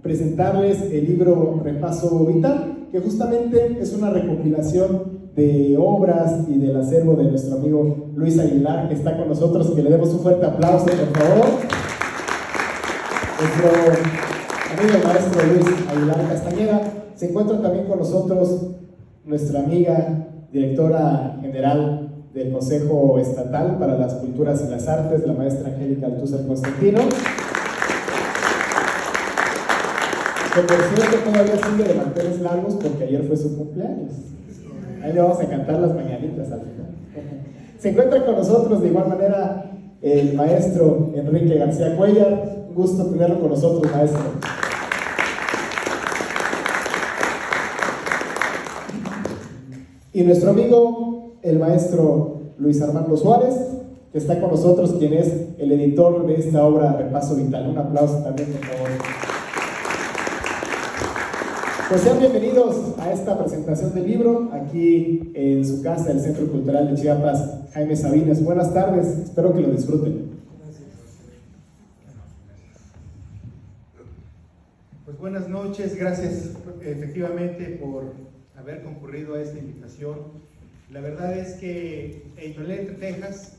presentarles el libro Repaso Vital, que justamente es una recopilación de obras y del acervo de nuestro amigo Luis Aguilar, que está con nosotros, que le demos un fuerte aplauso, por favor. Nuestro amigo maestro Luis Aguilar Castañeda. Se encuentra también con nosotros nuestra amiga, directora general del Consejo Estatal para las Culturas y las Artes, la maestra Angélica Altúzar Constantino, que por cierto todavía sigue de manteles largos porque ayer fue su cumpleaños. Ahí le vamos a cantar las mañanitas al final. Se encuentra con nosotros de igual manera el maestro Enrique García Cuellar. Un gusto tenerlo con nosotros, maestro. Y nuestro amigo, el maestro Luis Armando Suárez, que está con nosotros, quien es el editor de esta obra Repaso Vital. Un aplauso también, por favor. Pues sean bienvenidos a esta presentación del libro, aquí en su casa, el Centro Cultural de Chiapas, Jaime Sabines. Buenas tardes, espero que lo disfruten. Pues buenas noches, gracias efectivamente por haber concurrido a esta invitación. La verdad es que Editorial Texas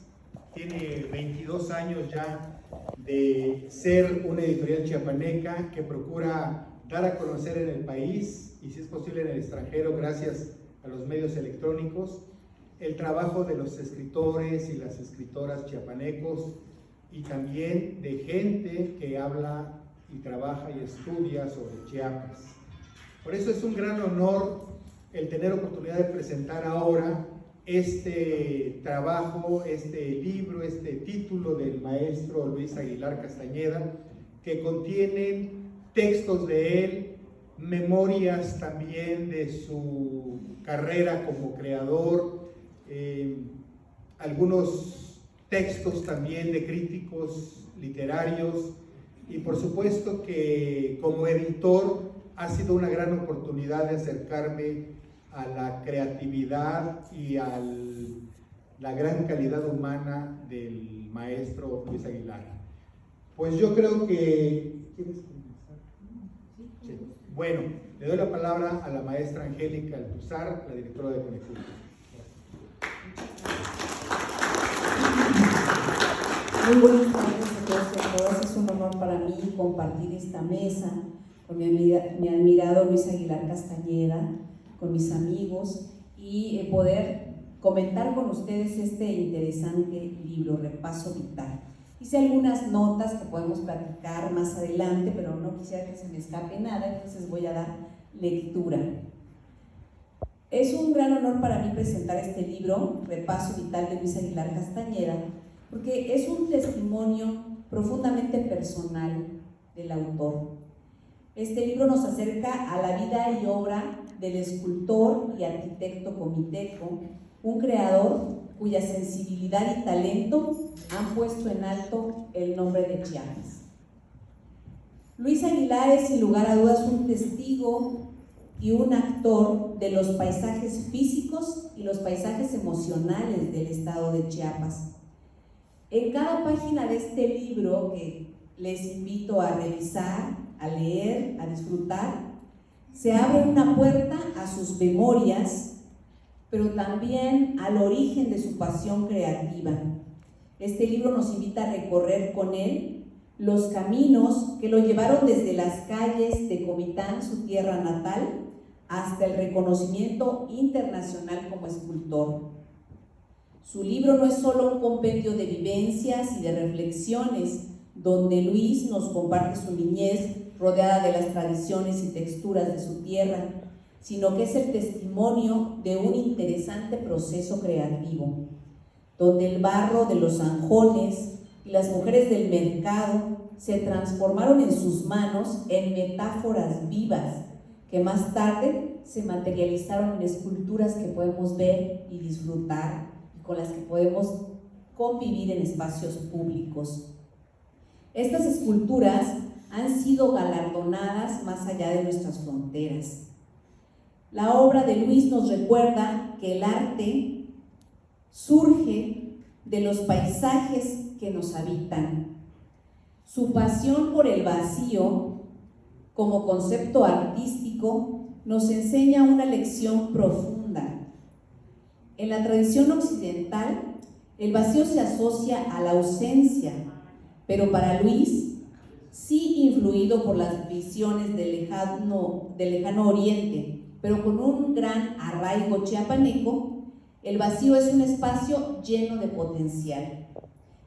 tiene 22 años ya de ser una editorial chiapaneca que procura dar a conocer en el país y si es posible en el extranjero, gracias a los medios electrónicos, el trabajo de los escritores y las escritoras chiapanecos y también de gente que habla y trabaja y estudia sobre Chiapas. Por eso es un gran honor el tener oportunidad de presentar ahora este trabajo, este libro, este título del maestro Luis Aguilar Castañeda, que contienen textos de él, memorias también de su carrera como creador, algunos textos también de críticos literarios y por supuesto que como editor ha sido una gran oportunidad de acercarme a la creatividad y a la gran calidad humana del maestro Luis Aguilar. Pues yo creo que... ¿Quieres comenzar? Sí. Bueno, le doy la palabra a la maestra Angélica Altúzar, la directora de Conecul. Muy buenas tardes a todos y a todas. Es un honor para mí compartir esta mesa con mi admirado Luis Aguilar Castañeda, con mis amigos y poder comentar con ustedes este interesante libro, Repaso Vital. Hice algunas notas que podemos platicar más adelante, pero no quisiera que se me escape nada, entonces voy a dar lectura. Es un gran honor para mí presentar este libro, Repaso Vital de Luis Aguilar Castañeda, porque es un testimonio profundamente personal del autor. Este libro nos acerca a la vida y obra del escultor y arquitecto comiteco, un creador cuya sensibilidad y talento han puesto en alto el nombre de Chiapas. Luis Aguilar es sin lugar a dudas un testigo y un actor de los paisajes físicos y los paisajes emocionales del estado de Chiapas. En cada página de este libro, que les invito a revisar, a leer, a disfrutar, se abre una puerta a sus memorias, pero también al origen de su pasión creativa. Este libro nos invita a recorrer con él los caminos que lo llevaron desde las calles de Comitán, su tierra natal, hasta el reconocimiento internacional como escultor. Su libro no es solo un compendio de vivencias y de reflexiones, donde Luis nos comparte su niñez rodeada de las tradiciones y texturas de su tierra, sino que es el testimonio de un interesante proceso creativo, donde el barro de los zanjones y las mujeres del mercado se transformaron en sus manos en metáforas vivas, que más tarde se materializaron en esculturas que podemos ver y disfrutar, y con las que podemos convivir en espacios públicos. Estas esculturas han sido galardonadas más allá de nuestras fronteras. La obra de Luis nos recuerda que el arte surge de los paisajes que nos habitan. Su pasión por el vacío como concepto artístico, nos enseña una lección profunda. En la tradición occidental, el vacío se asocia a la ausencia, pero para Luis, sí influido por las visiones del lejano oriente, pero con un gran arraigo chiapaneco, el vacío es un espacio lleno de potencial.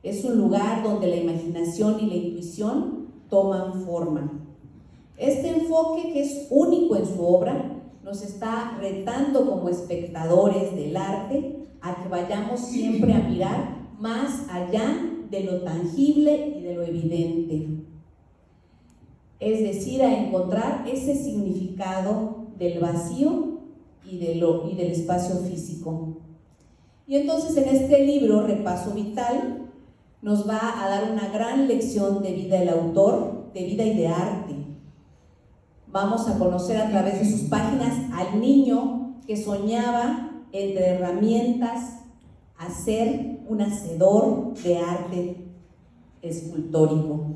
Es un lugar donde la imaginación y la intuición toman forma. Este enfoque, que es único en su obra, nos está retando como espectadores del arte a que vayamos siempre a mirar más allá de lo tangible y de lo evidente. Es decir, a encontrar ese significado del vacío y del espacio físico. Y entonces en este libro, Repaso Vital, nos va a dar una gran lección de vida el autor, de vida y de arte. Vamos a conocer a través de sus páginas al niño que soñaba entre herramientas a ser un hacedor de arte escultórico.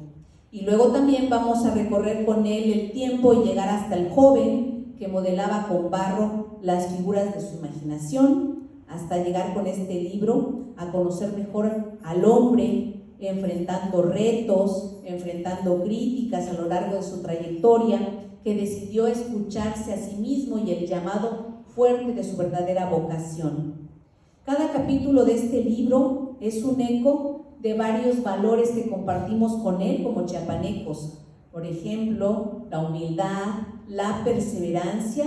Y luego también vamos a recorrer con él el tiempo y llegar hasta el joven que modelaba con barro las figuras de su imaginación, hasta llegar con este libro a conocer mejor al hombre, enfrentando retos, enfrentando críticas a lo largo de su trayectoria, que decidió escucharse a sí mismo y el llamado fuerte de su verdadera vocación. Cada capítulo de este libro es un eco de varios valores que compartimos con él como chiapanecos. Por ejemplo, la humildad, la perseverancia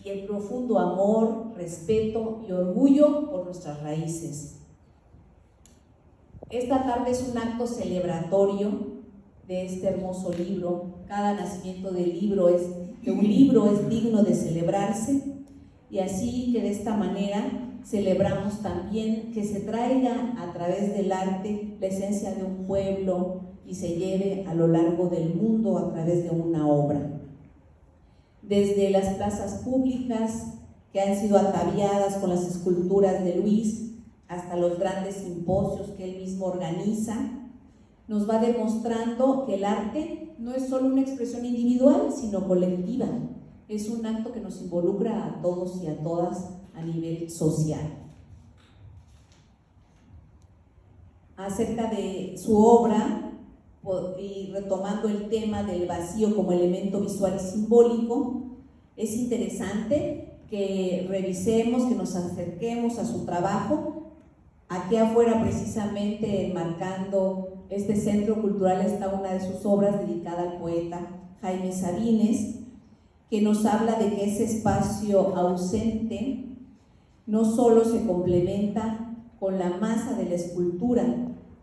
y el profundo amor, respeto y orgullo por nuestras raíces. Esta tarde es un acto celebratorio de este hermoso libro. Cada nacimiento de un libro es digno de celebrarse, y así que de esta manera celebramos también que se traiga a través del arte la esencia de un pueblo y se lleve a lo largo del mundo a través de una obra. Desde las plazas públicas que han sido ataviadas con las esculturas de Luis, hasta los grandes simposios que él mismo organiza, nos va demostrando que el arte no es solo una expresión individual, sino colectiva. Es un acto que nos involucra a todos y a todas a nivel social. Acerca de su obra, y retomando el tema del vacío como elemento visual y simbólico, es interesante que revisemos, que nos acerquemos a su trabajo. Aquí afuera, precisamente enmarcando este centro cultural, está una de sus obras dedicada al poeta Jaime Sabines, que nos habla de que ese espacio ausente no solo se complementa con la masa de la escultura,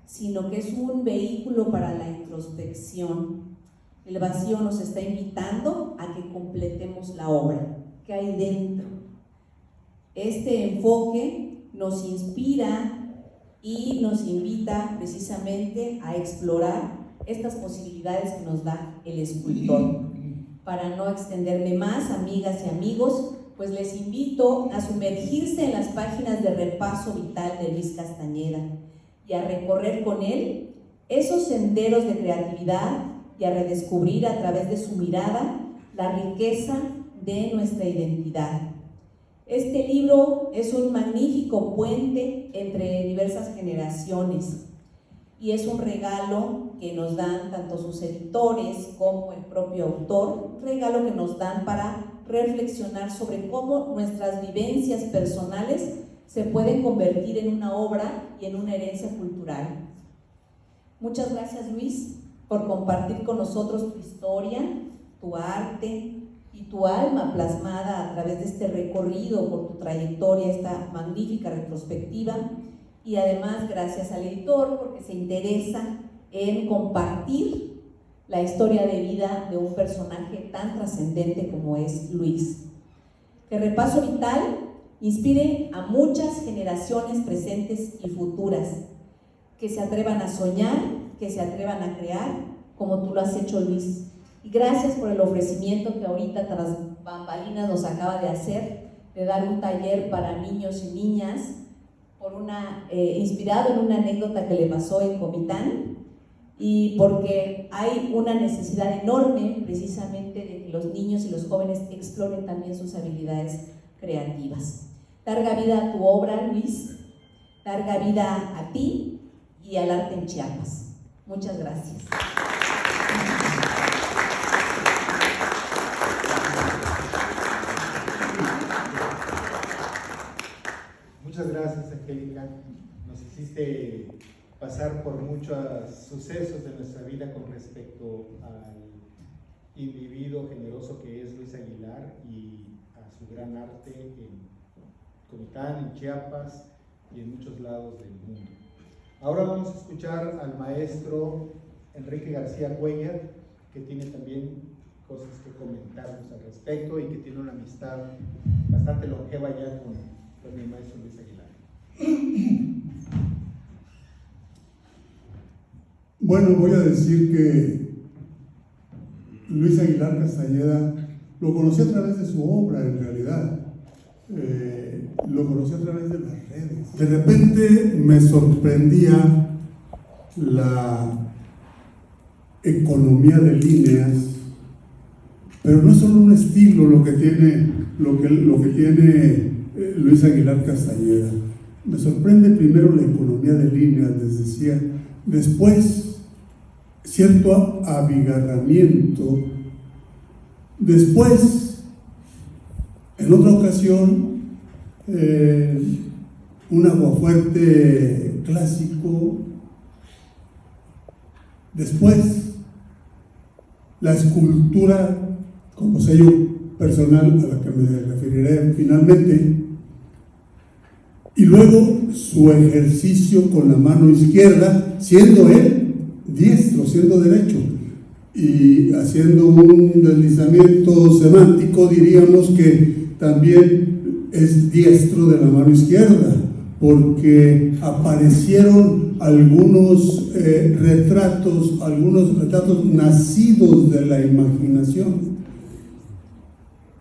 sino que es un vehículo para la introspección. El vacío nos está invitando a que completemos la obra que hay dentro. Este enfoque nos inspira y nos invita precisamente a explorar estas posibilidades que nos da el escultor. Para no extenderme más, amigas y amigos, pues les invito a sumergirse en las páginas de Repaso Vital de Luis Castañeda y a recorrer con él esos senderos de creatividad y a redescubrir a través de su mirada la riqueza de nuestra identidad. Este libro es un magnífico puente entre diversas generaciones y es un regalo que nos dan tanto sus editores como el propio autor, un regalo que nos dan para reflexionar sobre cómo nuestras vivencias personales se pueden convertir en una obra y en una herencia cultural. Muchas gracias, Luis, por compartir con nosotros tu historia, tu arte y tu alma plasmada a través de este recorrido por tu trayectoria, esta magnífica retrospectiva. Y además gracias al editor porque se interesa en compartir la historia de vida de un personaje tan trascendente como es Luis. Que Repaso Vital inspire a muchas generaciones presentes y futuras, que se atrevan a soñar, que se atrevan a crear, como tú lo has hecho, Luis. Y gracias por el ofrecimiento que ahorita tras bambalinas nos acaba de hacer, de dar un taller para niños y niñas, inspirado en una anécdota que le pasó en Comitán, y porque hay una necesidad enorme precisamente de que los niños y los jóvenes exploren también sus habilidades creativas. Larga vida a tu obra, Luis, larga vida a ti y al arte en Chiapas. Muchas gracias. Muchas gracias, Angélica. Nos hiciste pasar por muchos sucesos de nuestra vida con respecto al individuo generoso que es Luis Aguilar y a su gran arte en Comitán, en Chiapas y en muchos lados del mundo. Ahora vamos a escuchar al maestro Enrique García Cuellar, que tiene también cosas que comentarnos al respecto y que tiene una amistad bastante longeva ya con el maestro Luis Aguilar. Bueno, voy a decir que Luis Aguilar Castañeda lo conocí a través de su obra, en realidad. Lo conocí a través de las redes. De repente me sorprendía la economía de líneas, pero no es solo un estilo lo que tiene Luis Aguilar Castañeda. Me sorprende primero la economía de líneas, les decía, después cierto abigarramiento, después en otra ocasión un aguafuerte clásico, después la escultura como sello personal a la que me referiré finalmente, y luego su ejercicio con la mano izquierda, siendo él diestro, siendo derecho, y haciendo un deslizamiento semántico diríamos que también es diestro de la mano izquierda, porque aparecieron algunos retratos nacidos de la imaginación,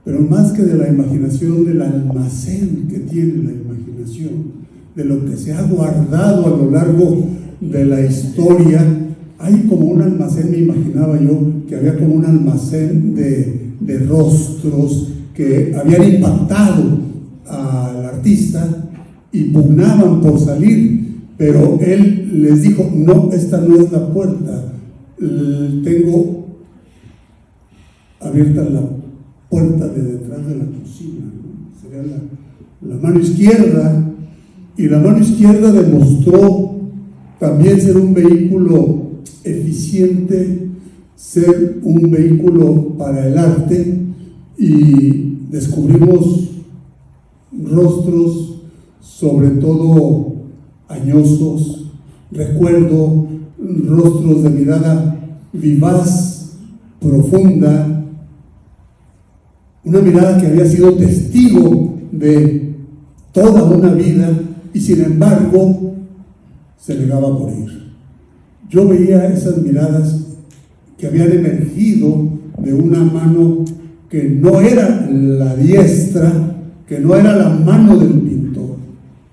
pero más que de la imaginación, del almacén que tiene la imaginación, de lo que se ha guardado a lo largo de la historia. Hay como un almacén, me imaginaba yo, que había como un almacén de rostros que habían impactado al artista y pugnaban por salir, pero él les dijo: no, esta no es la puerta, tengo abierta la puerta de detrás de la cocina, ¿no? Sería la mano izquierda, y la mano izquierda demostró también ser un vehículo eficiente, ser un vehículo para el arte, y descubrimos rostros sobre todo añosos, recuerdo rostros de mirada vivaz, profunda, una mirada que había sido testigo de toda una vida y sin embargo se negaba a morir. Yo veía esas miradas que habían emergido de una mano que no era la diestra, que no era la mano del pintor,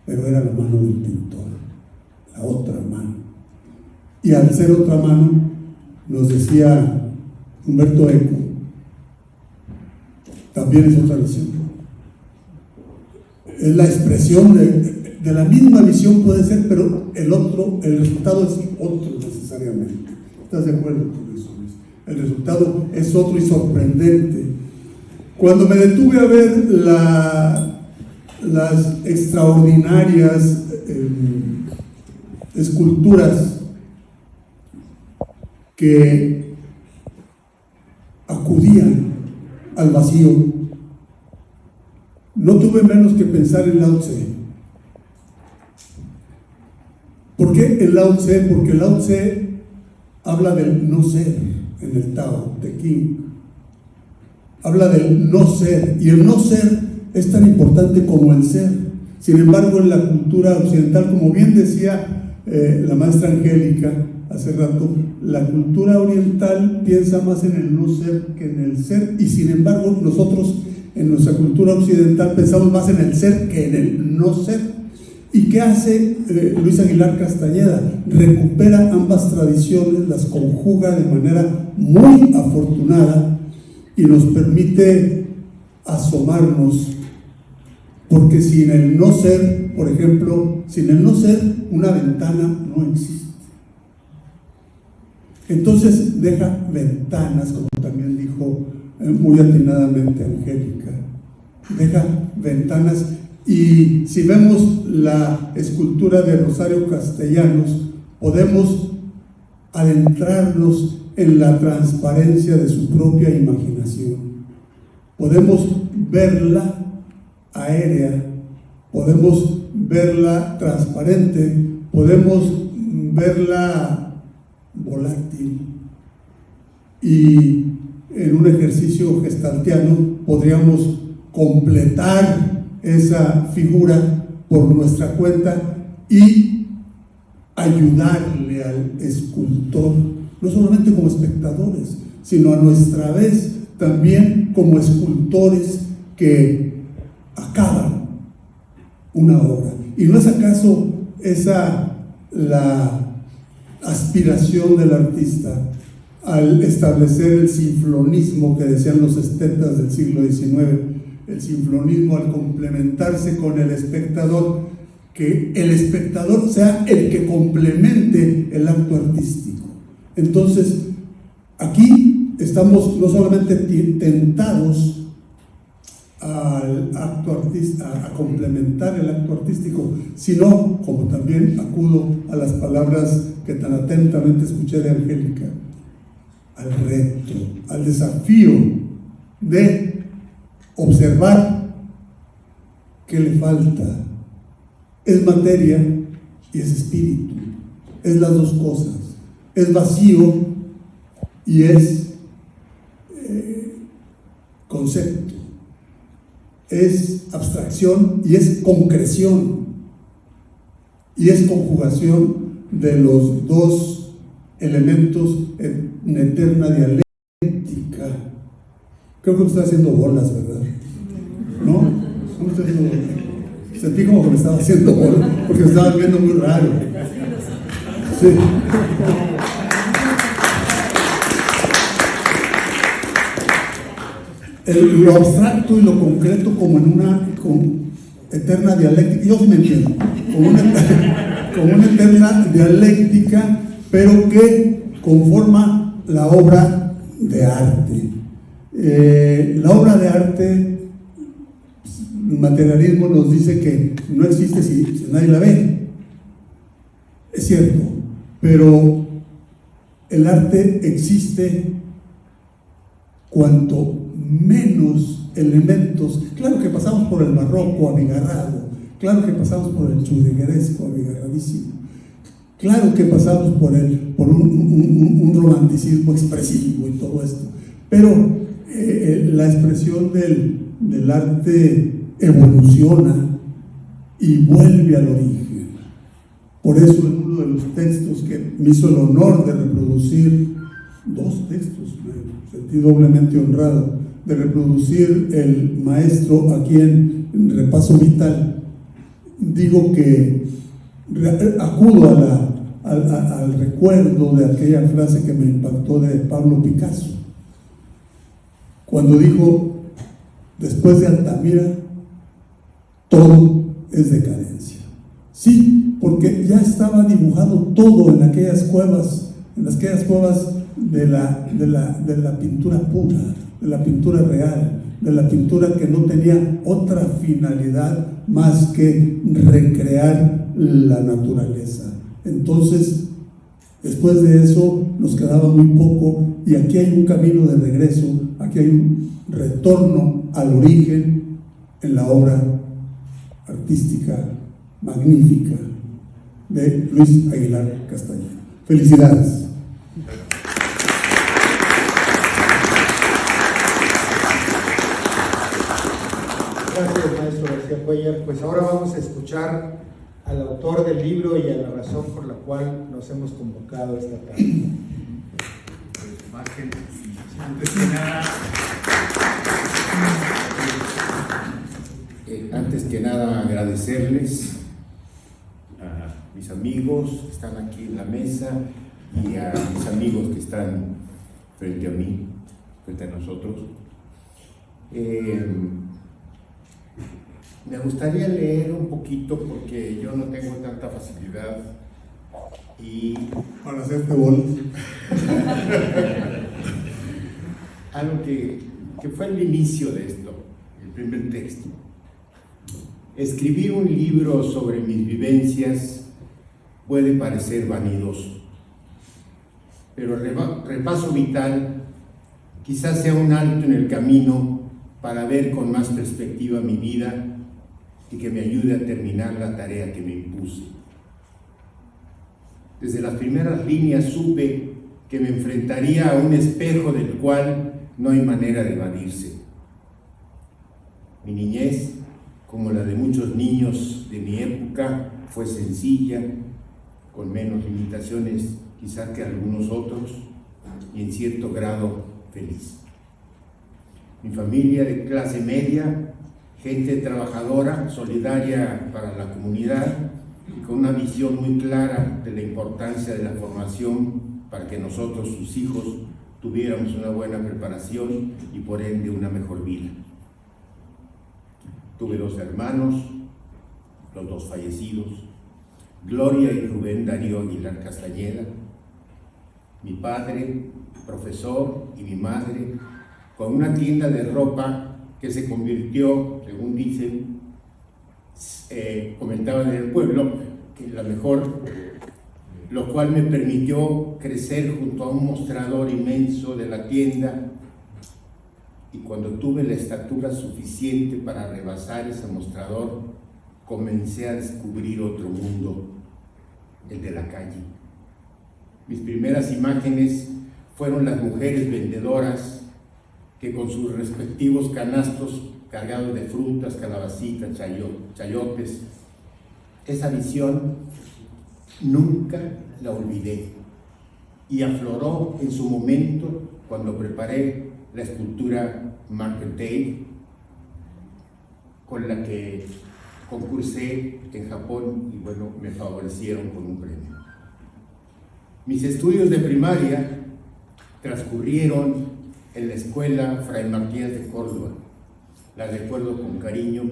pero era la mano del pintor, la otra mano. Y al ser otra mano, nos decía Humberto Eco, también es otra visión. Es la expresión de la misma visión, puede ser, pero el resultado es otro necesariamente. ¿Estás de acuerdo con eso, Luis? El resultado es otro y sorprendente. Cuando me detuve a ver las extraordinarias esculturas que acudían al vacío, no tuve menos que pensar en Lao Tse. ¿Por qué en Lao Tse? Porque Lao Tse habla del no ser en el Tao de King. Habla del no ser, y el no ser es tan importante como el ser. Sin embargo, en la cultura occidental, como bien decía la maestra Angélica hace rato, la cultura oriental piensa más en el no ser que en el ser, y sin embargo nosotros en nuestra cultura occidental pensamos más en el ser que en el no ser. ¿Y qué hace Luis Aguilar Castañeda? Recupera ambas tradiciones, las conjuga de manera muy afortunada y nos permite asomarnos, porque sin el no ser, por ejemplo, sin el no ser, una ventana no existe. Entonces deja ventanas, como también dijo muy atinadamente Angélica, deja ventanas. Y si vemos la escultura de Rosario Castellanos, podemos adentrarnos en la transparencia de su propia imaginación. Podemos verla aérea, podemos verla transparente, podemos verla volátil. Y en un ejercicio gestaltiano podríamos completar esa figura por nuestra cuenta y ayudarle al escultor, no solamente como espectadores, sino a nuestra vez también como escultores que acaban una obra. ¿Y no es acaso esa la aspiración del artista al establecer el sinflonismo que decían los estetas del siglo XIX? El sinflonismo, al complementarse con el espectador, que el espectador sea el que complemente el acto artístico. Entonces, aquí estamos no solamente tentados al acto a complementar el acto artístico, sino, como también acudo a las palabras que tan atentamente escuché de Angélica, al reto, al desafío de observar qué le falta. Es materia y es espíritu, es las dos cosas, es vacío y es concepto, es abstracción y es concreción, y es conjugación de los dos elementos en eterna dialéctica. Creo que me estoy haciendo bolas, ¿verdad? ¿No? No me estoy haciendo bolas. Sentí como que me estaba haciendo bolas, porque me estaba viendo muy raro. Sí. Lo abstracto y lo concreto como en una eterna dialéctica, yo sí me entiendo, como una eterna dialéctica, pero que conforma la obra de arte. La obra de arte, el materialismo nos dice que no existe si nadie la ve. Es cierto, pero el arte existe cuanto menos elementos. Claro que pasamos por el barroco abigarrado, claro que pasamos por el churrigueresco abigarradísimo, claro que pasamos por un romanticismo expresivo y todo esto, pero la expresión del arte evoluciona y vuelve al origen. Por eso en uno de los textos que me hizo el honor de reproducir, dos textos, me sentí doblemente honrado de reproducir el maestro aquí en Repaso Vital, digo que acudo al recuerdo de aquella frase que me impactó de Pablo Picasso, cuando dijo: después de Altamira todo es decadencia. Sí, porque ya estaba dibujado todo en aquellas cuevas, de la pintura pura, de la pintura real, de la pintura que no tenía otra finalidad más que recrear la naturaleza. Entonces, después de eso nos quedaba muy poco, y aquí hay un camino de regreso, aquí hay un retorno al origen en la obra artística magnífica de Luis Aguilar Castañeda. Felicidades. Gracias, maestro García Cuéllar. Pues ahora vamos a escuchar al autor del libro y a la razón por la cual nos hemos convocado esta tarde. Antes que nada agradecerles mis amigos que están aquí en la mesa y a mis amigos que están frente a mí, frente a nosotros. Me gustaría leer un poquito porque yo no tengo tanta facilidad y Para hacerte bolas. algo que fue el inicio de esto, el primer texto. Escribir un libro sobre mis vivencias puede parecer vanidoso, pero el repaso vital quizás sea un alto en el camino para ver con más perspectiva mi vida y que me ayude a terminar la tarea que me impuse. Desde las primeras líneas supe que me enfrentaría a un espejo del cual no hay manera de evadirse. Mi niñez, como la de muchos niños de mi época, fue sencilla, con menos limitaciones quizás que algunos otros, y en cierto grado feliz. Mi familia de clase media, gente trabajadora, solidaria para la comunidad y con una visión muy clara de la importancia de la formación para que nosotros, sus hijos, tuviéramos una buena preparación y por ende una mejor vida. Tuve 2 hermanos, los 2 fallecidos, Gloria y Rubén Darío Aguilar Castañeda, mi padre, profesor, y mi madre, con una tienda de ropa que se convirtió, según dicen, comentaban en el pueblo, que la mejor, lo cual me permitió crecer junto a un mostrador inmenso de la tienda, y cuando tuve la estatura suficiente para rebasar ese mostrador, comencé a descubrir otro mundo, el de la calle. Mis primeras imágenes fueron las mujeres vendedoras que con sus respectivos canastos cargados de frutas, calabacitas, chayotes. Esa visión nunca la olvidé y afloró en su momento cuando preparé la escultura Market Day, con la que concursé en Japón y bueno, me favorecieron con un premio. Mis estudios de primaria transcurrieron en la escuela Fray Matías de Córdoba. La recuerdo con cariño,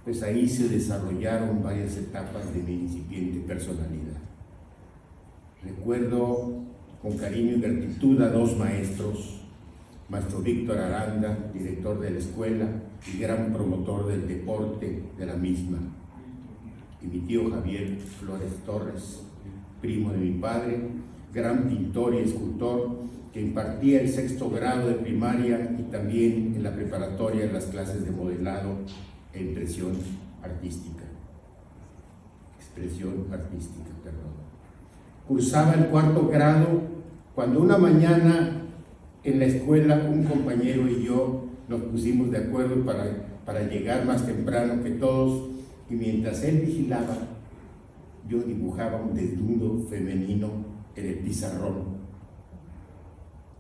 pues ahí se desarrollaron varias etapas de mi incipiente personalidad. Recuerdo con cariño y gratitud a 2 maestros, maestro Víctor Aranda, director de la escuela y gran promotor del deporte de la misma, y mi tío Javier Flores Torres, primo de mi padre, gran pintor y escultor que impartía el 6º grado de primaria y también en la preparatoria en las clases de modelado e expresión artística. Cursaba el 4º grado cuando una mañana en la escuela un compañero y yo nos pusimos de acuerdo para llegar más temprano que todos, y mientras él vigilaba, yo dibujaba un desnudo femenino en el pizarrón.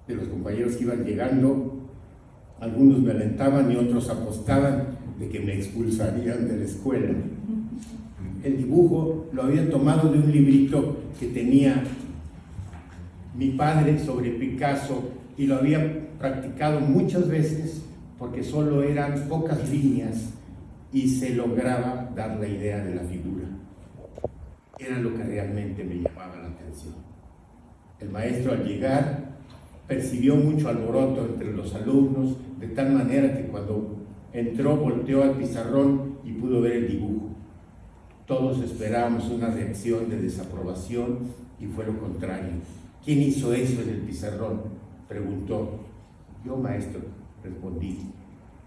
De los compañeros que iban llegando, algunos me alentaban y otros apostaban de que me expulsarían de la escuela. El dibujo lo había tomado de un librito que tenía mi padre sobre Picasso y lo había practicado muchas veces porque solo eran pocas líneas y se lograba dar la idea de la figura. Era lo que realmente me llamaba la atención. El maestro, al llegar, percibió mucho alboroto entre los alumnos, de tal manera que cuando entró volteó al pizarrón y pudo ver el dibujo. Todos esperábamos una reacción de desaprobación y fue lo contrario. ¿Quién hizo eso en el pizarrón?, preguntó. Yo, maestro, respondí.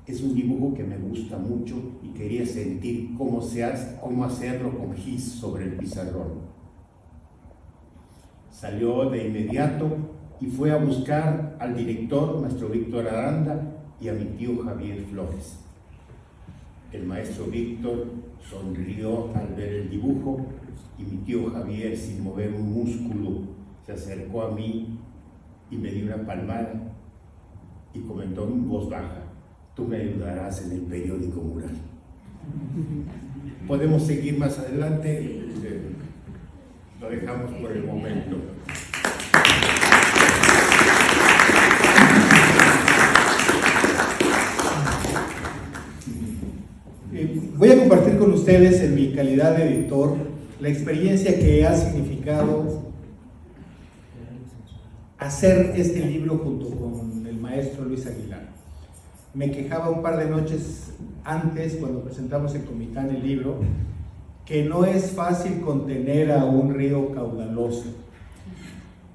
Es un dibujo que me gusta mucho y quería sentir cómo hacerlo con gis sobre el pizarrón. Salió de inmediato y fue a buscar al director, maestro Víctor Aranda, y a mi tío Javier Flores. El maestro Víctor sonrió al ver el dibujo y mi tío Javier, sin mover un músculo, se acercó a mí y me dio una palmada y comentó en voz baja: tú me ayudarás en el periódico mural. Podemos seguir más adelante. lo dejamos por el momento. Voy a compartir con ustedes, en mi calidad de editor, la experiencia que ha significado hacer este libro junto con el maestro Luis Aguilar. Me quejaba un par de noches antes, cuando presentamos en Comitán el libro, que no es fácil contener a un río caudaloso.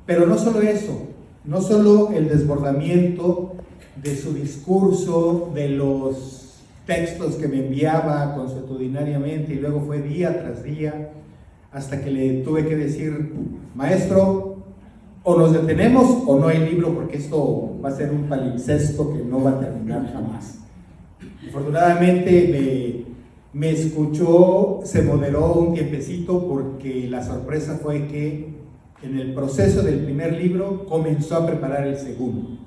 Pero no solo eso, no solo el desbordamiento de su discurso, de los textos que me enviaba consuetudinariamente, y luego fue día tras día, hasta que le tuve que decir: maestro, o nos detenemos o no hay libro, porque esto va a ser un palimpsesto que no va a terminar jamás. Afortunadamente me escuchó, se moderó un tiempecito, porque la sorpresa fue que en el proceso del primer libro comenzó a preparar el segundo.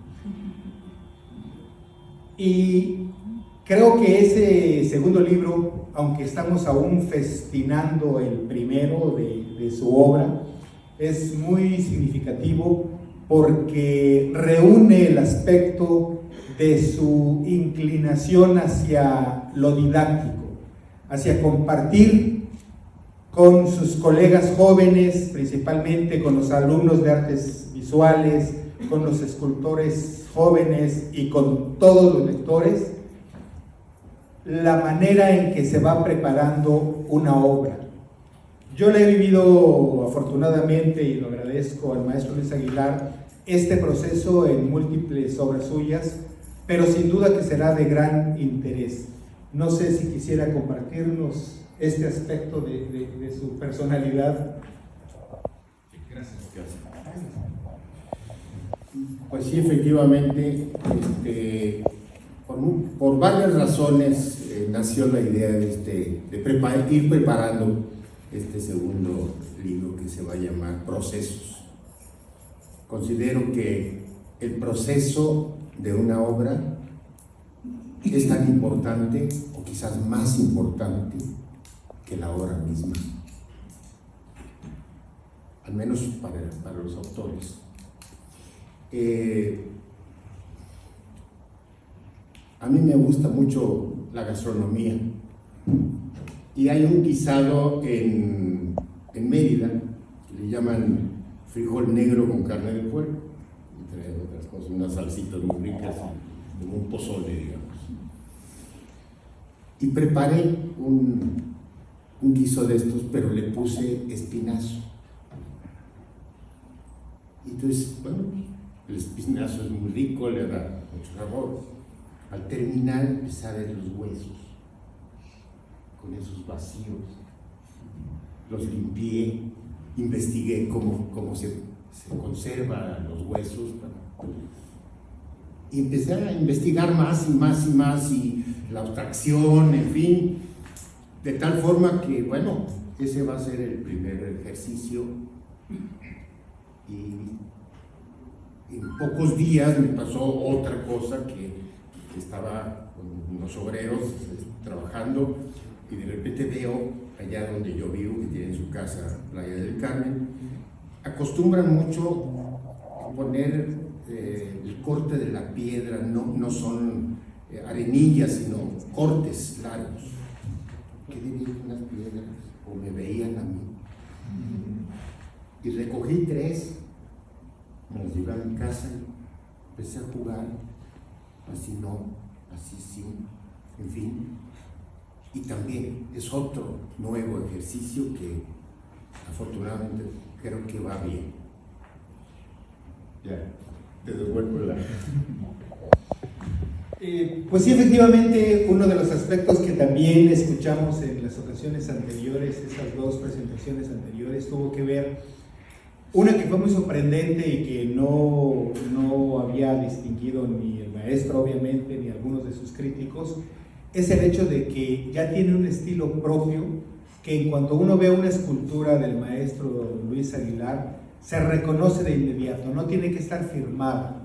Y creo que ese segundo libro, aunque estamos aún festinando el primero de su obra, es muy significativo porque reúne el aspecto de su inclinación hacia lo didáctico, hacia compartir con sus colegas jóvenes, principalmente con los alumnos de artes visuales, con los escultores jóvenes y con todos los lectores, la manera en que se va preparando una obra. Yo le he vivido afortunadamente, y lo agradezco al maestro Luis Aguilar, este proceso en múltiples obras suyas, pero sin duda que será de gran interés. No sé si quisiera compartirnos este aspecto de su personalidad. Gracias. Pues sí, efectivamente, por varias razones nació la idea de ir preparando este segundo libro, que se va a llamar Procesos. Considero que el proceso de una obra es tan importante, o quizás más importante, que la obra misma, al menos para los autores. A mí me gusta mucho la gastronomía, y hay un guisado en Mérida que le llaman frijol negro con carne de puerco, entre otras cosas, unas salsitas muy ricas, como un pozole, digamos. Y preparé un guiso de estos, pero le puse espinazo. Y entonces, bueno, el espinazo es muy rico, le da mucho sabor. Al terminar empecé a ver los huesos, con esos vacíos. Los limpié, investigué cómo se conservan los huesos. Y empecé a investigar más y más y más, y la abstracción, en fin, de tal forma que, bueno, ese va a ser el primer ejercicio. Y en pocos días me pasó otra cosa, que estaba con unos obreros trabajando, y de repente veo allá donde yo vivo, que tienen su casa, Playa del Carmen, acostumbran mucho a poner el corte de la piedra, no son arenillas, sino cortes largos. ¿Qué dirían unas piedras? O me veían a mí. Y recogí 3, me las llevé a mi casa y empecé a jugar, así no, así sí, en fin. Y también es otro nuevo ejercicio que afortunadamente creo que va bien. Ya, te devuelvo la... Pues sí, efectivamente, uno de los aspectos que también escuchamos en las ocasiones anteriores, esas 2 presentaciones anteriores, tuvo que ver, una que fue muy sorprendente y que no había distinguido ni el maestro, obviamente, ni algunos de sus críticos, es el hecho de que ya tiene un estilo propio, que en cuanto uno ve una escultura del maestro Luis Aguilar, se reconoce de inmediato, no tiene que estar firmada.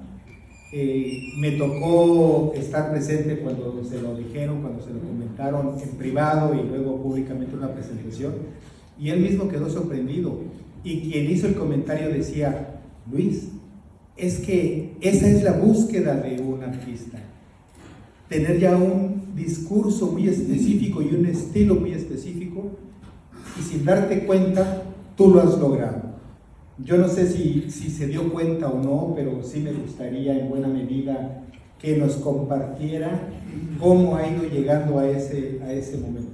Me tocó estar presente cuando se lo dijeron, cuando se lo comentaron en privado y luego públicamente en una presentación, y él mismo quedó sorprendido. y quien hizo el comentario decía: Luis, es que esa es la búsqueda de un artista, tener ya un discurso muy específico y un estilo muy específico, y sin darte cuenta, tú lo has logrado. Yo no sé si se dio cuenta o no, pero sí me gustaría en buena medida que nos compartiera cómo ha ido llegando a ese momento.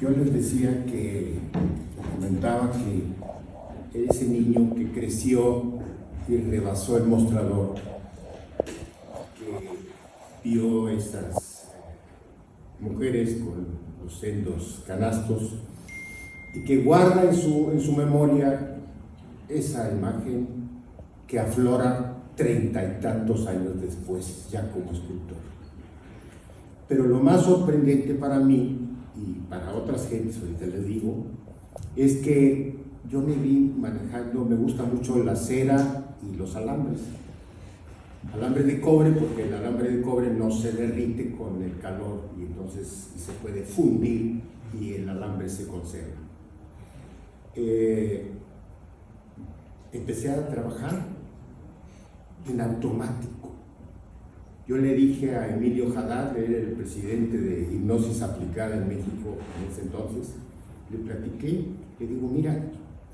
Yo les decía que, comentaba que ese niño que creció y rebasó el mostrador, que vio esas mujeres con los sendos canastos y que guarda en su memoria esa imagen que aflora 30 y tantos años después, ya como escultor. Pero lo más sorprendente para mí y para otras gentes, ahorita les digo, es que yo me vi manejando, me gusta mucho la cera y los alambres. Alambre de cobre, porque el alambre de cobre no se derrite con el calor y entonces se puede fundir y el alambre se conserva. Empecé a trabajar en automático. Yo le dije a Emilio Haddad, él era el presidente de Hipnosis Aplicada en México en ese entonces, le platiqué, le digo: mira,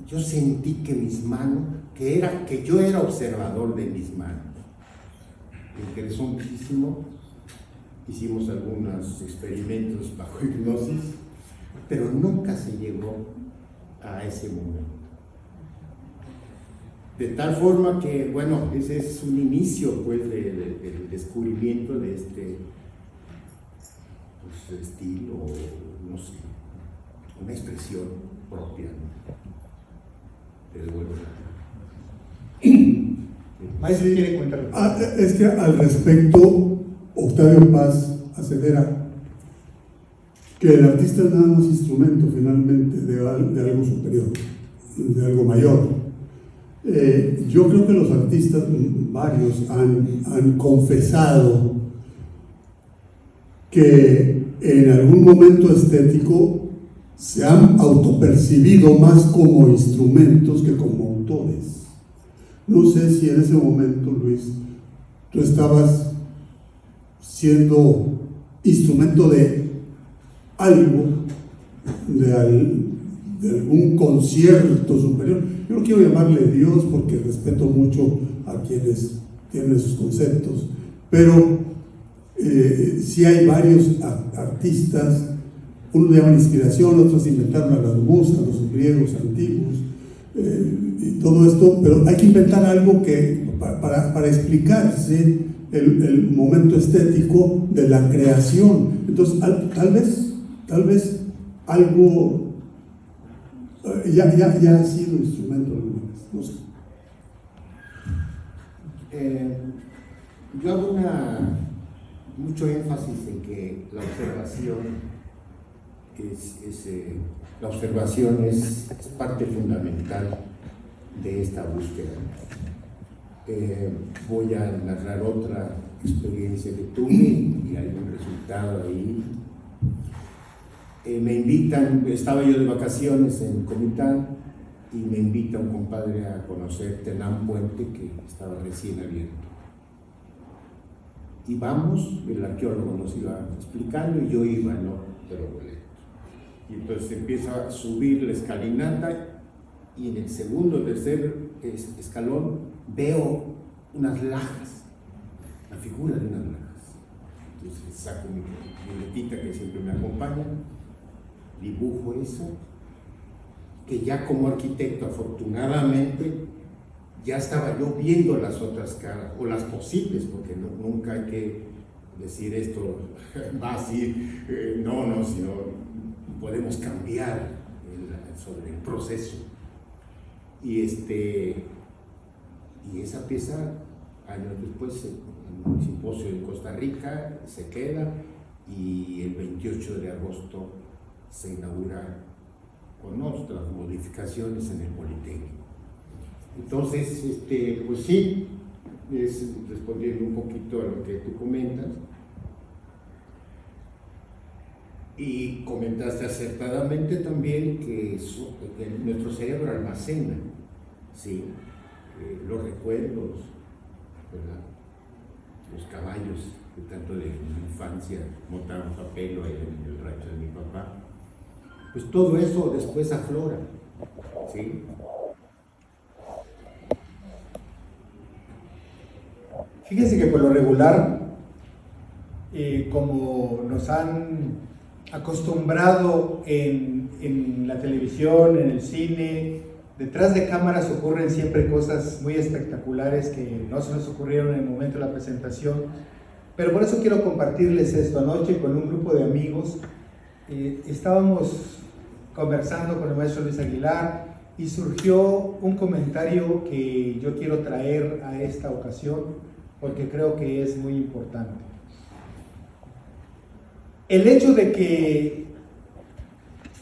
yo sentí que mis manos, que yo era observador de mis manos. Me interesó muchísimo, hicimos algunos experimentos bajo hipnosis, pero nunca se llegó a ese momento. De tal forma que, bueno, ese es un inicio, pues, del descubrimiento de este, pues, estilo, no sé, una expresión propia, ¿no? Pero bueno. Maestro, ¿quiere contar? Es que al respecto, Octavio Paz asevera que el artista es nada más instrumento finalmente de algo superior, de algo mayor. Yo creo que los artistas, varios, han confesado que en algún momento estético se han autopercibido más como instrumentos que como autores. No sé si en ese momento, Luis, tú estabas siendo instrumento de algo, de algún concierto superior. Yo no quiero llamarle Dios porque respeto mucho a quienes tienen esos conceptos, pero sí hay varios artistas, unos llaman inspiración, otros inventaron a las musas, los griegos antiguos, y todo esto, pero hay que inventar algo que para explicarse el momento estético de la creación. Entonces, tal vez algo ya ha sido instrumento alguna vez, no sé. Yo hago mucho énfasis en que la observación es parte fundamental de esta búsqueda. Voy a narrar otra experiencia que tuve y hay un resultado ahí. Me invitan, estaba yo de vacaciones en Comitán y me invita un compadre a conocer Tenán Puente, que estaba recién abierto. Y vamos, el arqueólogo nos iba explicando y yo iba, ¿no? Pero boleto. Y entonces empiezo a subir la escalinata y en el segundo o tercer escalón veo unas lajas, la figura de unas lajas. Entonces saco mi libretita que siempre me acompaña, dibujo eso, que ya como arquitecto afortunadamente ya estaba yo viendo las otras caras, o las posibles, porque nunca hay que decir esto va así, no, sino podemos cambiar sobre el proceso. Y esa pieza, años después, en un simposio en Costa Rica, se queda y el 28 de agosto se inaugura con otras modificaciones en el Politécnico. Entonces, pues sí, respondiendo un poquito a lo que tú comentas, Y comentaste acertadamente también que nuestro cerebro almacena, ¿sí? Los recuerdos, ¿verdad? Los caballos que tanto de mi infancia montaban a pelo ahí en el rancho de mi papá. Pues todo eso después aflora, ¿sí? Fíjense que por lo regular, como nos han acostumbrado en la televisión, en el cine, detrás de cámaras ocurren siempre cosas muy espectaculares que no se nos ocurrieron en el momento de la presentación, pero por eso quiero compartirles esto. Anoche con un grupo de amigos estábamos conversando con el maestro Luis Aguilar y surgió un comentario que yo quiero traer a esta ocasión porque creo que es muy importante. El hecho de que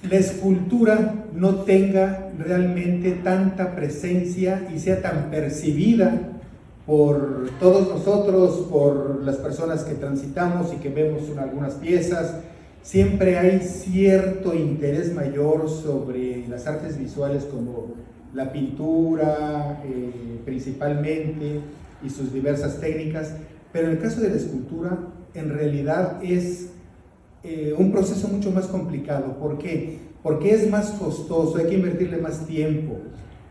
la escultura no tenga realmente tanta presencia y sea tan percibida por todos nosotros, por las personas que transitamos y que vemos algunas piezas, siempre hay cierto interés mayor sobre las artes visuales como la pintura principalmente y sus diversas técnicas, pero en el caso de la escultura en realidad es un proceso mucho más complicado. ¿Por qué? Porque es más costoso, hay que invertirle más tiempo,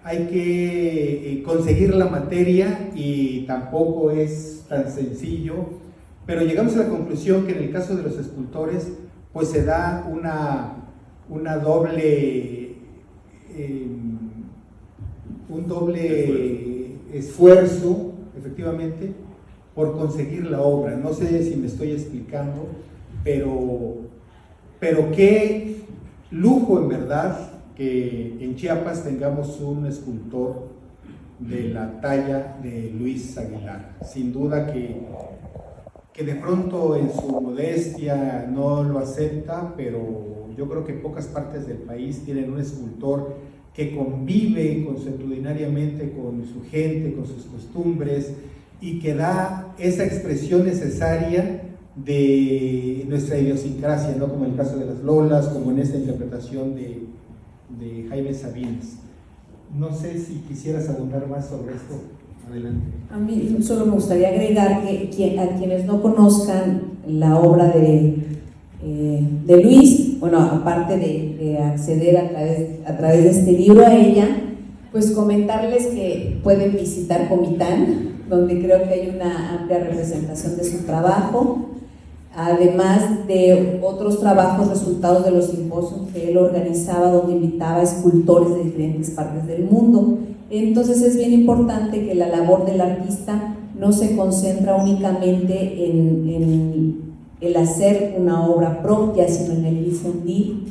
hay que conseguir la materia y tampoco es tan sencillo, pero llegamos a la conclusión que en el caso de los escultores pues se da un doble esfuerzo, efectivamente, por conseguir la obra. No sé si me estoy explicando, pero qué lujo en verdad que en Chiapas tengamos un escultor de la talla de Luis Aguilar. Sin duda que de pronto en su modestia no lo acepta, pero yo creo que pocas partes del país tienen un escultor que convive consuetudinariamente con su gente, con sus costumbres, y que da esa expresión necesaria de nuestra idiosincrasia, ¿no? Como en el caso de las Lolas, como en esta interpretación de Jaime Sabines. No sé si quisieras abundar más sobre esto. Adelante. A mí solo me gustaría agregar que a quienes no conozcan la obra de Luis, bueno, aparte de acceder a través de este libro a ella, pues comentarles que pueden visitar Comitán, donde creo que hay una amplia representación de su trabajo, además de otros trabajos resultados de los simposios que él organizaba, donde invitaba a escultores de diferentes partes del mundo. Entonces es bien importante que la labor del artista no se concentra únicamente en el hacer una obra propia, sino en el difundir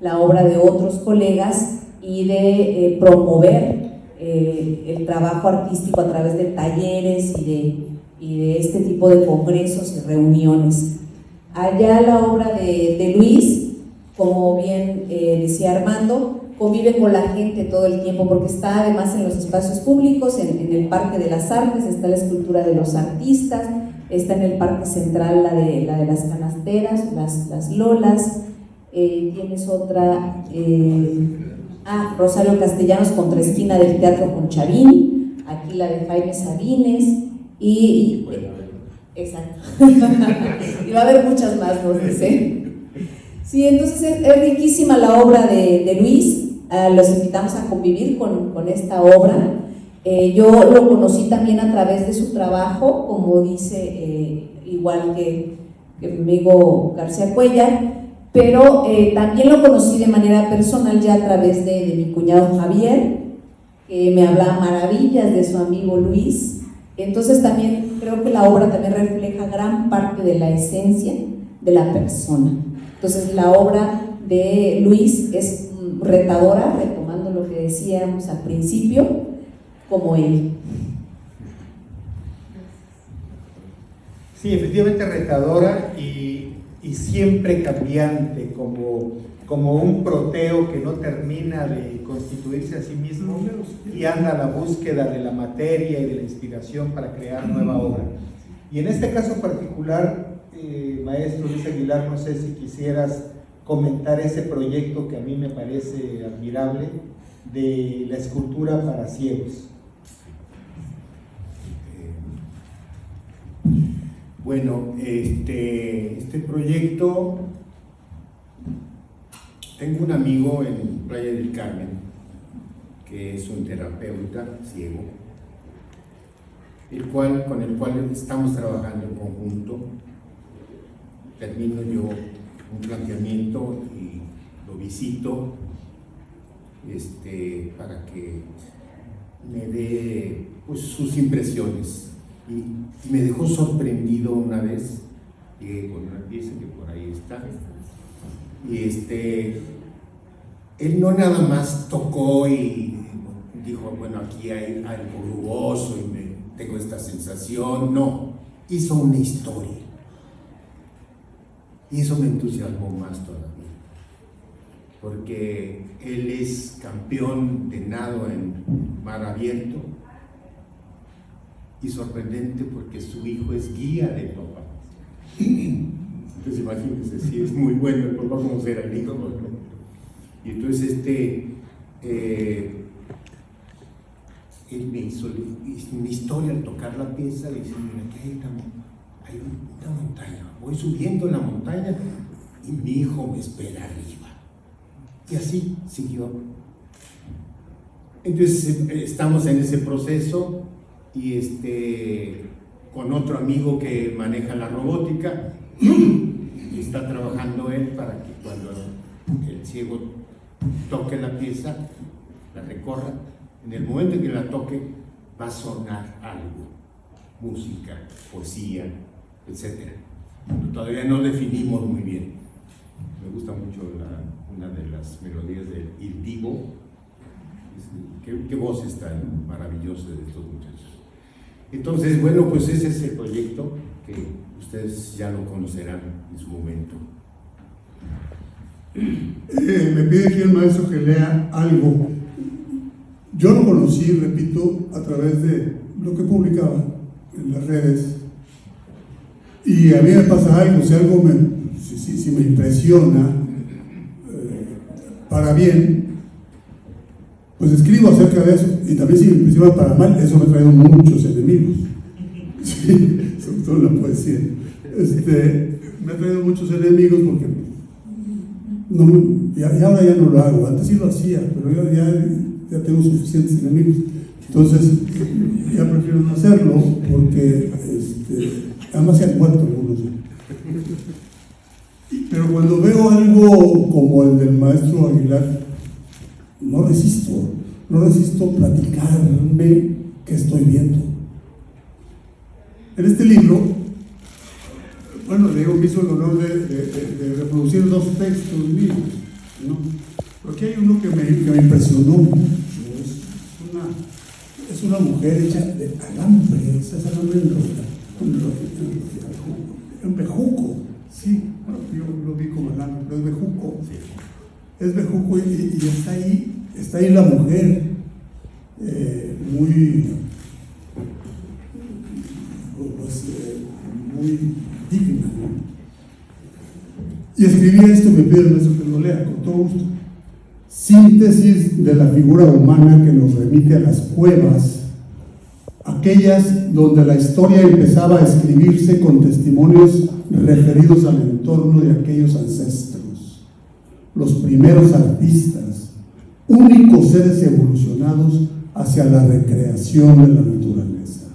la obra de otros colegas y de promover el trabajo artístico a través de talleres y de este tipo de congresos y reuniones. Allá la obra de Luis, como bien decía Armando, convive con la gente todo el tiempo, porque está además en los espacios públicos, en el Parque de las Artes, está la escultura de los artistas, está en el Parque Central la de las canasteras, las Lolas, tienes otra, Rosario Castellanos, contraesquina del Teatro Conchavini, aquí la de Jaime Sabines, exacto, y va a haber muchas más, nos dice. Sí, entonces es riquísima la obra de Luis. Los invitamos a convivir con esta obra. Yo lo conocí también a través de su trabajo, como dice, igual que mi amigo García Cuellar, pero también lo conocí de manera personal ya a través de mi cuñado Javier, que me hablaba maravillas de su amigo Luis. Entonces también creo que la obra también refleja gran parte de la esencia de la persona. Entonces la obra de Luis es retadora, retomando lo que decíamos al principio, como él. Sí, efectivamente retadora y siempre cambiante, como un proteo que no termina de constituirse a sí mismo y anda a la búsqueda de la materia y de la inspiración para crear nueva obra. Y en este caso particular, maestro Luis Aguilar, no sé si quisieras comentar ese proyecto que a mí me parece admirable de la escultura para ciegos. Bueno, este proyecto, tengo un amigo en Playa del Carmen que es un terapeuta ciego, con el cual estamos trabajando en conjunto. Termino yo un planteamiento y lo visito para que me dé pues, sus impresiones. Y me dejó sorprendido una vez, llegué con una pieza que por ahí está, y él no nada más tocó y dijo, bueno, aquí hay algo rugoso y tengo esta sensación, no, hizo una historia. Y eso me entusiasmó más todavía, porque él es campeón de nado en mar abierto, y sorprendente porque su hijo es guía de papá. Entonces imagínense, si es muy bueno el papá, como será el hijo, ¿no? Y entonces él me hizo una historia al tocar la pieza, dice, mira, aquí hay una montaña, voy subiendo la montaña y mi hijo me espera arriba. Y así siguió. Entonces estamos en ese proceso y con otro amigo que maneja la robótica, y está trabajando él para que cuando el ciego toque la pieza, la recorra, en el momento en que la toque va a sonar algo, música, poesía, etc. Todavía no definimos muy bien. Me gusta mucho una de las melodías del Il Divo. Qué voces tan maravillosas de estos muchachos. Entonces, bueno, pues ese es el proyecto que ustedes ya lo conocerán en su momento. Me pide aquí el maestro que lea algo. Yo lo conocí, repito, a través de lo que publicaba en las redes. Y a mí me pasa algo, si me impresiona, para bien, pues escribo acerca de eso. Y también si me impresiona para mal, eso me ha traído muchos enemigos. Sí, sobre todo en la poesía. Me ha traído muchos enemigos porque ahora ya no lo hago. Antes sí lo hacía, pero yo ya tengo suficientes enemigos. Entonces, ya prefiero no hacerlo porque además se han muerto algunos. Pero cuando veo algo como el del maestro Aguilar, no resisto platicarme qué estoy viendo. En este libro, bueno, Diego me hizo el honor de reproducir dos textos míos, ¿no? Pero aquí hay uno que me impresionó mucho. Es una mujer hecha de alambre, es alambre en bejuco, sí, bueno, yo lo vi como alambre, pero es bejuco. Es bejuco y está ahí la mujer, muy digna, ¿no? Y escribí esto, me pide el maestro que lo lea, con todo gusto. Síntesis de la figura humana que nos remite a las cuevas, aquellas donde la historia empezaba a escribirse con testimonios referidos al entorno de aquellos ancestros, los primeros artistas, únicos seres evolucionados hacia la recreación de la naturaleza.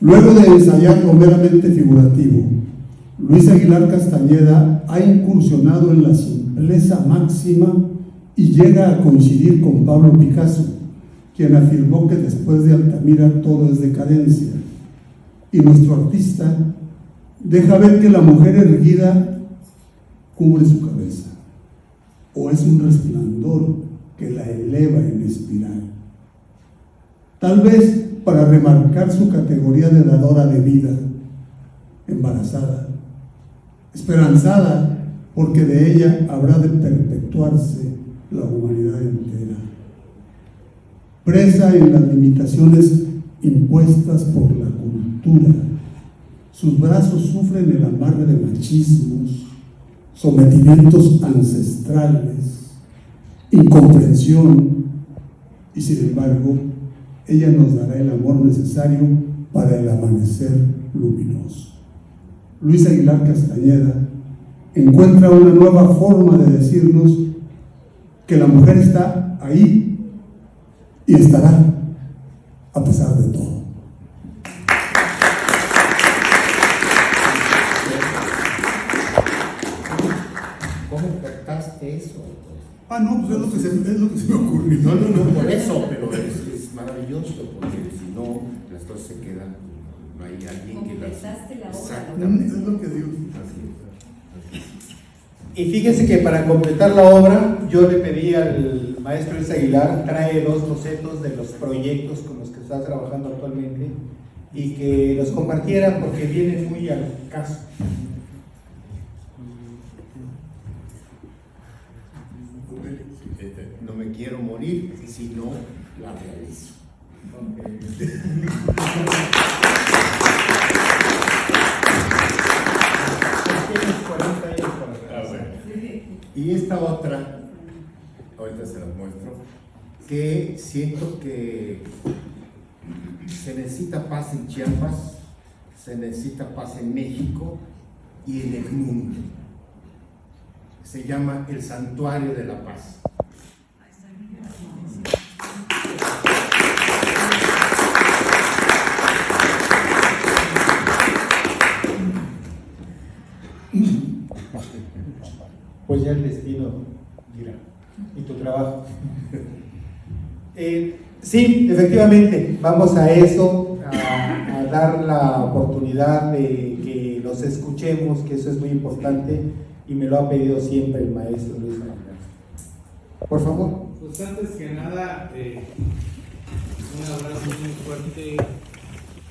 Luego de ensayar lo meramente figurativo, Luis Aguilar Castañeda ha incursionado en la simpleza máxima y llega a coincidir con Pablo Picasso, quien afirmó que después de Altamira todo es decadencia. Y nuestro artista deja ver que la mujer erguida cubre su cabeza, o es un resplandor que la eleva en espiral. Tal vez para remarcar su categoría de dadora de vida, embarazada, esperanzada, porque de ella habrá de perpetuarse la humanidad entera. Presa en las limitaciones impuestas por la cultura, sus brazos sufren el amarre de machismos, sometimientos ancestrales, incomprensión, y sin embargo, ella nos dará el amor necesario para el amanecer luminoso. Luis Aguilar Castañeda encuentra una nueva forma de decirnos que la mujer está ahí y estará a pesar de todo. ¿Cómo captaste eso? No, pues es lo que se me ocurrió. No, por eso, pero es maravilloso, porque si no, las cosas se quedan, no hay alguien que las... Completaste la obra. Exactamente. Es lo que digo. Así es. Y fíjense que para completar la obra, yo le pedí al maestro Luis Aguilar, trae 2 bocetos de los proyectos con los que está trabajando actualmente y que los compartiera porque vienen muy al caso. No me quiero morir, si no la realizo. Y esta otra, ahorita se las muestro, que siento que se necesita paz en Chiapas, se necesita paz en México y en el mundo. Se llama El Santuario de la Paz. Pues ya el destino dirá, y tu trabajo. Sí, efectivamente, vamos a eso, a dar la oportunidad de que los escuchemos, que eso es muy importante, y me lo ha pedido siempre el maestro Luis Aguilar. Por favor. Pues antes que nada, un abrazo muy fuerte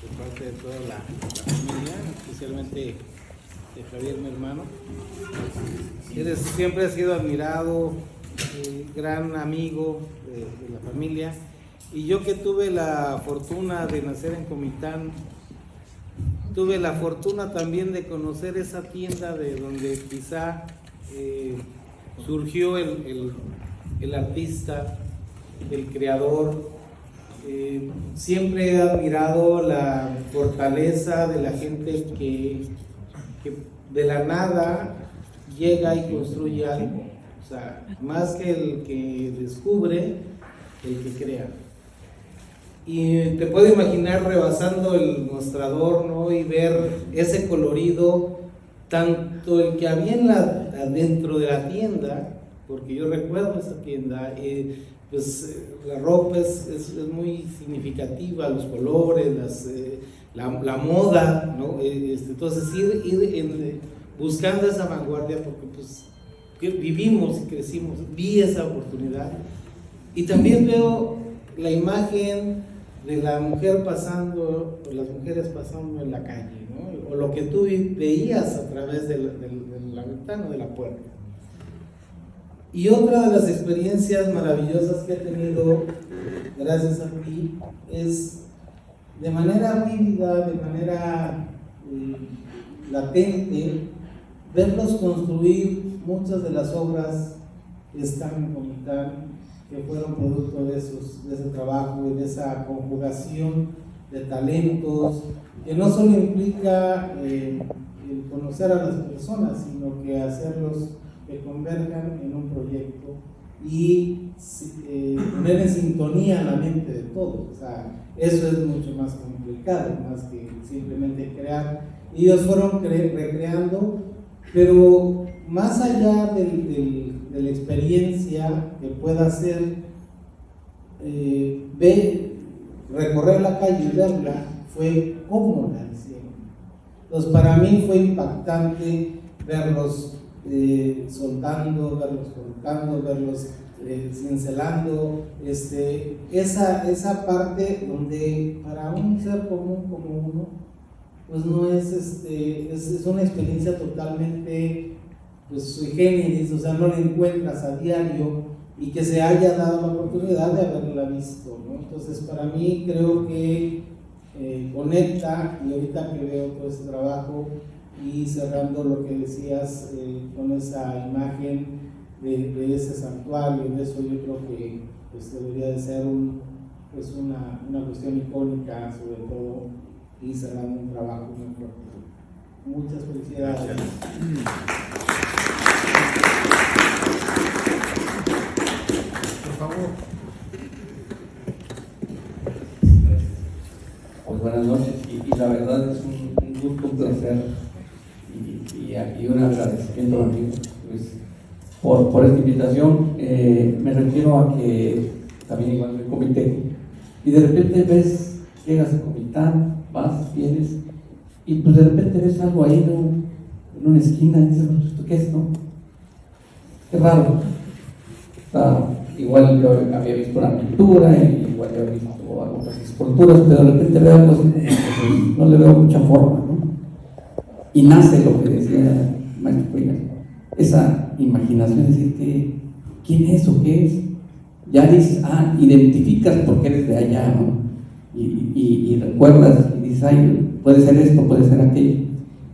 por parte de toda la familia, especialmente de Javier, mi hermano. Siempre ha sido admirado, gran amigo de la familia, y yo que tuve la fortuna de nacer en Comitán, tuve la fortuna también de conocer esa tienda de donde quizá surgió el artista, el creador. Siempre he admirado la fortaleza de la gente que de la nada llega y construye algo. O sea, más que el que descubre, el que crea. Y te puedo imaginar rebasando el mostrador, ¿no? Y ver ese colorido, tanto el que había dentro de la tienda, porque yo recuerdo esa tienda, pues la ropa es muy significativa, los colores, la moda, ¿no? Entonces ir buscando esa vanguardia, porque pues vivimos y crecimos, vi esa oportunidad, y también veo la imagen de la mujer pasando, o las mujeres pasando en la calle, ¿no? O lo que tú veías a través de la ventana, de la puerta. Y otra de las experiencias maravillosas que he tenido, gracias a ti, es de manera vívida, de manera latente, verlos construir muchas de las obras que están en Comitán, que fueron producto de ese trabajo y de esa conjugación de talentos, que no solo implica el conocer a las personas, sino que hacerlos que converjan en un proyecto y poner en sintonía la mente de todos. O sea, eso es mucho más complicado, más que simplemente crear. Y ellos fueron recreando, pero más allá de la experiencia que pueda ser, recorrer la calle y verla, fue cómo la hicieron. Entonces, para mí fue impactante verlos soltando, verlos cortando, verlos cincelando, esa parte donde para un ser común como uno, pues no es, es una experiencia totalmente, pues sui generis, o sea, no la encuentras a diario, y que se haya dado la oportunidad de haberla visto, ¿no? Entonces, para mí creo que conecta, y ahorita que veo todo ese trabajo, Y cerrando lo que decías con esa imagen de ese santuario, de eso yo creo que pues, debería de ser una cuestión icónica, sobre todo, y cerrando un trabajo muy fuerte. Muchas felicidades. Por favor. Pues buenas noches, y la verdad es un gusto, un placer y un agradecimiento a mí pues, por esta invitación. Me refiero a que también igual soy comité y de repente llegas a Comitán, vas, vienes y pues de repente ves algo ahí en una esquina y dices, ¿esto qué es, no? Qué raro. Igual yo había visto una pintura, igual yo había visto algunas esculturas, pero de repente veo algo así, no le veo mucha forma, ¿no? Y nace lo que decía el maestro Cuellar, esa imaginación, es decir, ¿quién es o qué es? Ya dices, identificas porque eres de allá, ¿no? Y recuerdas y dices, puede ser esto, puede ser aquello,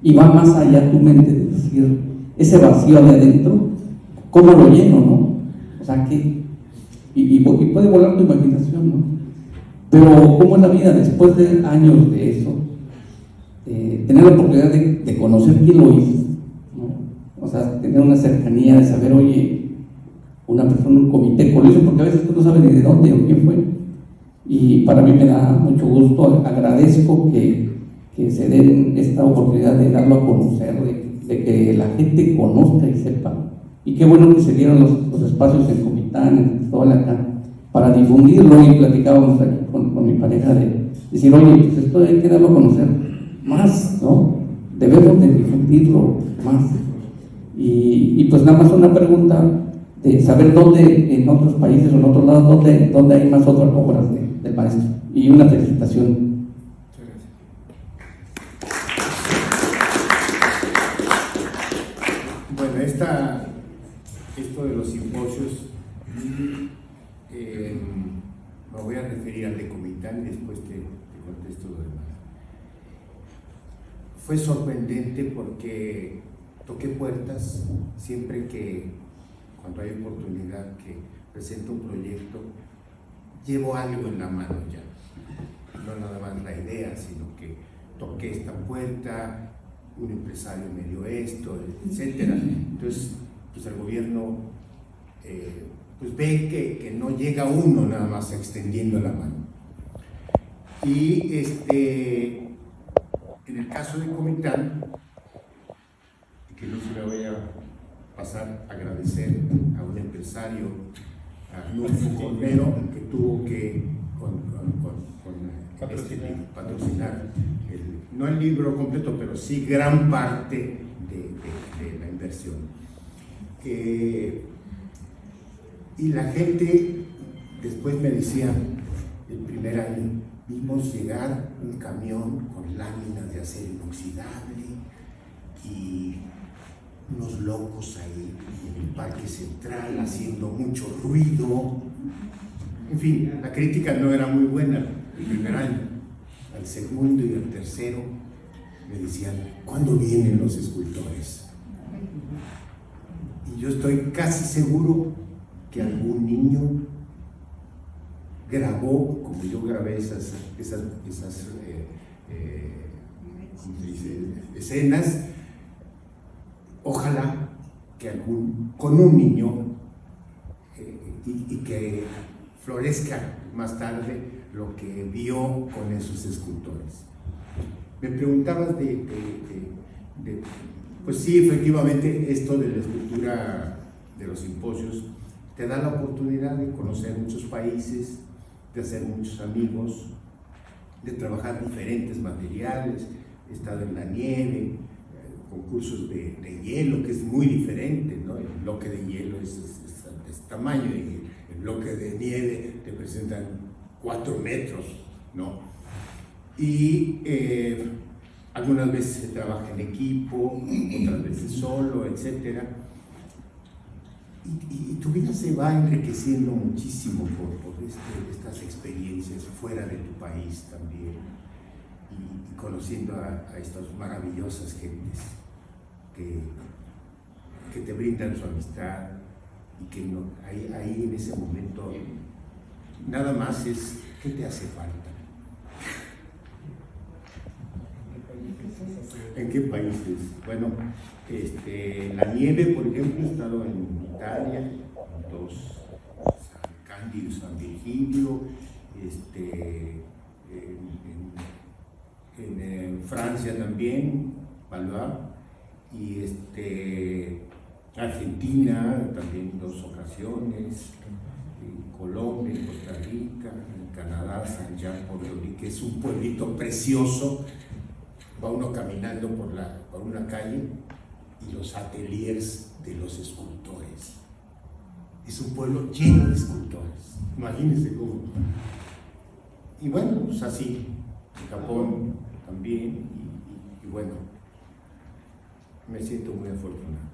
y va más allá tu mente de decir, ese vacío de adentro, ¿cómo lo lleno, no? O sea, y puede volar tu imaginación, ¿no? Pero ¿cómo es la vida después de años de eso? Tener la oportunidad de conocer quién lo hizo, ¿no? O sea, tener una cercanía de saber, oye, una persona, un comité, lo hizo porque a veces tú no sabes ni de dónde o quién fue. Y para mí me da mucho gusto, agradezco que se den esta oportunidad de darlo a conocer, de que la gente conozca y sepa. Y qué bueno que se dieron los espacios en Comitán, en Cristóbal acá, para difundirlo. Y platicábamos aquí con mi pareja de decir, oye, pues esto hay que darlo a conocer más, ¿no? Debemos de difundirlo más. Y pues nada más una pregunta de saber dónde en otros países o en otros lados, dónde hay más otras obras del maestro. Y una felicitación. Bueno, esto de los simposios, me voy a referir al de Comitán y después te contesto lo demás. Fue sorprendente porque toqué puertas siempre cuando hay oportunidad que presento un proyecto, llevo algo en la mano ya. No nada más la idea, sino que toqué esta puerta, un empresario me dio esto, etcétera. Entonces, pues el gobierno pues ve que no llega uno nada más extendiendo la mano. Y en el caso de Comitán, que no se me vaya a pasar a agradecer a un empresario, a Nulfo Cordero, que tuvo que patrocinar no el libro completo, pero sí gran parte de la inversión. Y la gente después me decía, el primer año, vimos llegar un camión con láminas de acero inoxidable y unos locos ahí en el Parque Central haciendo mucho ruido. En fin, la crítica no era muy buena el primer año. Al segundo y al tercero me decían, ¿cuándo vienen los escultores? Y yo estoy casi seguro que algún niño grabó, como yo grabé esas ¿cómo se dice? Escenas. Ojalá que con un niño y que florezca más tarde lo que vio con esos escultores. Me preguntabas pues sí, efectivamente, esto de la escultura de los simposios te da la oportunidad de conocer muchos países, de hacer muchos amigos, de trabajar diferentes materiales. He estado en la nieve, concursos de hielo, que es muy diferente, ¿no? El bloque de hielo es de este tamaño y el bloque de nieve te presentan 4 metros, ¿no? Y algunas veces se trabaja en equipo, otras veces solo, etc. Y tu vida se va enriqueciendo muchísimo por estas experiencias fuera de tu país también. y conociendo a estas maravillosas gentes que te brindan su amistad y que no, ahí en ese momento nada más es ¿qué te hace falta? ¿En qué países? Bueno, la nieve, por ejemplo, he estado en Italia, en San Cándido, San Virgilio, en Francia también, Valois, y Argentina también 2 ocasiones, en Colombia, en Costa Rica, en Canadá, San Jean Port-Joli, que es un pueblito precioso. Va uno caminando por una calle y los ateliers de los escultores. Es un pueblo lleno de escultores. Imagínense cómo. Y bueno, pues así. En Japón también. Y bueno, me siento muy afortunado.